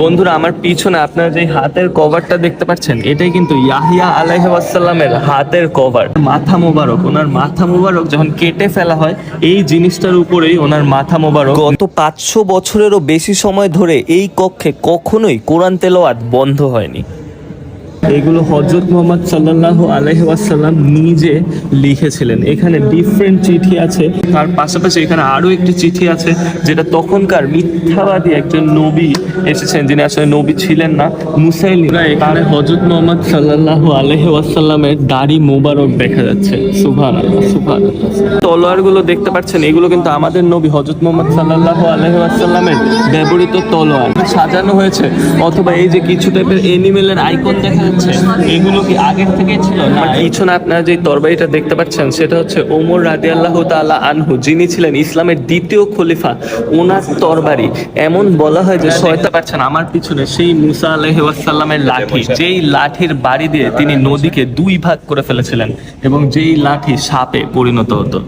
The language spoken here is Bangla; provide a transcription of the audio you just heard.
বন্ধুরা, আমার পিছনে আপনারা যে হাতের কভারটা দেখতে পাচ্ছেন, এটাই কিন্তু ইয়াহিয়া আলাইহিস সালামের হাতের কভার। মাথা মোবারক, ওনার মাথা মোবারক যখন কেটে ফেলা হয়, এই জিনিসটার উপরেই ওনার মাথা মোবারক। গত 500 বছরেরও বেশি সময় ধরে এই কক্ষে কখনোই কোরআন তেলাওয়াত বন্ধ হয়নি। এগুলো হযরত মুহাম্মদ সাল্লাল্লাহু আলাইহি ওয়াসাল্লাম নিজে লিখেছিলেন। এখানে ডিফারেন্ট চিঠি আছে, তার পাশাপাশি এখানে আরো একটি চিঠি আছে যেটা তখনকার মিথ্যাবাদী একজন নবী এসেছেন, যিনি আসলে নবী ছিলেন না, মুসাইলিম। এখানে হযরত মুহাম্মদ সাল্লাল্লাহু আলাইহি ওয়াসাল্লামের দাড়ি মোবারক দেখা যাচ্ছে। সুবহানাল্লাহ, সুবহানাল্লাহ। তলোয়ারগুলো দেখতে পাচ্ছেন, এগুলো কিন্তু আমাদের নবী হযরত মুহাম্মদ সাল্লাল্লাহু আলাইহি ওয়াসাল্লামের ব্যবহৃত তলোয়ার। সাজানো হয়েছে, অথবা এই যে কিছু টাইপের এনিমেলের আইকন দেখা যাচ্ছে, এগুলো কি আগের থেকে ছিল না? পিছনে আপনারা যে তরবারিটা দেখতে পাচ্ছেন, সেটা হচ্ছে ওমর রাদিয়াল্লাহু তাআলা আনহু, যিনি ছিলেন ইসলামের দ্বিতীয় খলিফা, ওনার তরবারি। এমন বলা হয় যে শয়তান পাচ্ছেন আমার পিছনে সেই মুসা আলাইহিস সালামের লাঠি, যেই লাঠির বাড়ি দিয়ে তিনি নদীকে 2 ভাগ করে ফেলেছিলেন এবং যেই লাঠি সাপে পরিণত হতো।